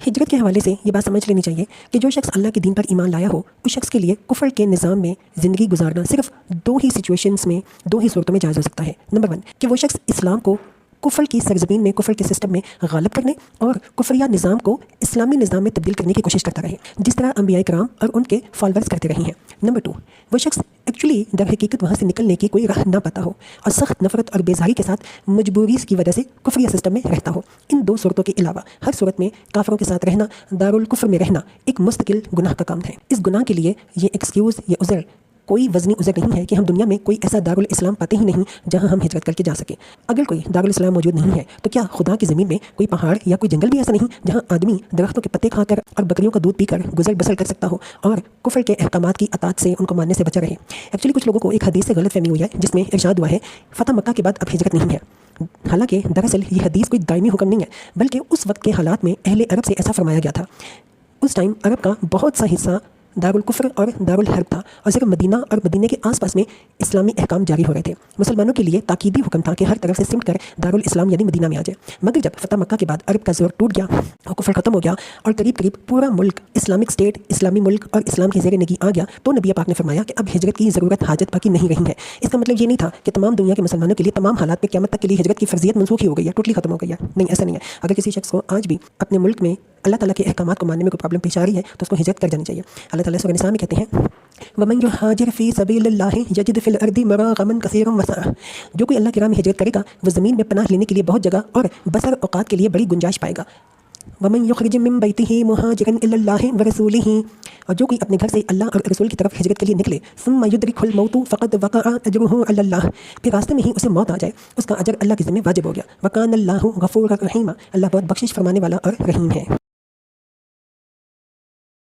ہجرت کے حوالے سے یہ بات سمجھ لینی چاہیے کہ جو شخص اللہ کے دین پر ایمان لایا ہو اس شخص کے لیے کفر کے نظام میں زندگی گزارنا صرف دو ہی سچویشنز میں، دو ہی صورتوں میں جائز ہو سکتا ہے۔ نمبر 1 کہ وہ شخص اسلام کو کفر کی سرزمین میں، کفر کے سسٹم میں غالب کرنے اور کفریہ نظام کو اسلامی نظام میں تبدیل کرنے کی کوشش کرتا رہے، جس طرح انبیاء کرام اور ان کے فالورز کرتے رہے ہیں۔ نمبر 2 وہ شخص ایکچولی در حقیقت وہاں سے نکلنے کی کوئی راہ نہ پاتا ہو اور سخت نفرت اور بیزاری کے ساتھ مجبوری کی وجہ سے کفریہ سسٹم میں رہتا ہو۔ ان دو صورتوں کے علاوہ ہر صورت میں کافروں کے ساتھ رہنا، دارالکفر میں رہنا ایک مستقل گناہ کا کام ہے۔ اس گناہ کے لیے یہ ایکسکیوز، یہ عذر کوئی وزنی عذر نہیں ہے کہ ہم دنیا میں کوئی ایسا دارالاسلام پاتے ہی نہیں جہاں ہم ہجرت کر کے جا سکیں۔ اگر کوئی دارالاسلام موجود نہیں ہے تو کیا خدا کی زمین میں کوئی پہاڑ یا کوئی جنگل بھی ایسا نہیں جہاں آدمی درختوں کے پتے کھا کر اور بکریوں کا دودھ پی کر گزر بسر کر سکتا ہو اور کفر کے احکامات کی اطاعت سے ان کو ماننے سے بچا رہے؟ ایکچولی کچھ لوگوں کو ایک حدیث سے غلط فہمی ہوئی ہے جس میں ارشاد ہوا ہے فتح مکہ کے بعد اب ہجرت نہیں ہے۔ حالانکہ دراصل یہ حدیث کوئی دائمی حکم نہیں ہے، بلکہ اس وقت کے حالات میں اہل عرب سے ایسا فرمایا گیا تھا۔ اس ٹائم عرب کا بہت سا حصہ دارالکفر اور دارالحرب تھا اور صرف مدینہ اور مدینہ کے آس پاس میں اسلامی احکام جاری ہو رہے تھے۔ مسلمانوں کے لیے تاکیدی حکم تھا کہ ہر طرف سے سمٹ کر دارالاسلام یعنی مدینہ میں آ جائے۔ مگر جب فتح مکہ کے بعد عرب کا زور ٹوٹ گیا اور کفر ختم ہو گیا اور قریب قریب پورا ملک اسلامک اسٹیٹ، اسلامی ملک اور اسلام کے زیر نگی آ گیا، تو نبی پاک نے فرمایا کہ اب ہجرت کی ضرورت حاجت باقی نہیں رہی ہے۔ اس کا مطلب یہ نہیں تھا کہ تمام دنیا کے مسلمانوں کے لیے تمام حالات میں قیامت تک کے لیے ہجرت کی فرضیت منسوخ ہی ہو گئی ہے، ٹوٹلی ختم ہو گئی ہے۔ نہیں، ایسا نہیں ہے۔ اگر کسی شخص کو آج بھی اپنے ملک میں اللہ تعالیٰ کے احکامات کو ماننے میں کوئی پرابلم پیش آ رہی ہے تو اس کو ہجرت کر جانی چاہیے۔ اللہ تعالیٰ سورہ نساء میں کہتے ہیں وَمَن يُهَاجِرْ فِي سَبِيلِ اللَّهِ يَجِدْ فِي الْأَرْضِ مَرَاغَمًا كَثِيرًا وَسَعًا، جو کوئی اللہ کی راہ میں ہجرت کرے گا وہ زمین میں پناہ لینے کے لیے بہت جگہ اور بسر اوقات کے لیے بڑی گنجائش پائے گا۔ وَمَن يُخْرِجْ مِن بَيْتِهِ مُهَاجِرًا إِلَى اللَّهِ وَرَسُولِهِ، اور جو کوئی اپنے گھر سے اللہ اور رسول کی طرف ہجرت کے لیے نکلے ثُمَّ يُدْرِكْهُ الْمَوْتُ فَقَدْ وَقَعَ أَجْرُهُ عَلَى اللَّهِ، پھر راستے میں ہی اسے موت آ جائے اس کا اجر اللہ کے ذمہ واجب ہو گیا۔ وَكَانَ اللَّهُ غَفُورًا رَحِيمًا، اللہ بہت بخشش فرمانے والا اور رحیم ہے۔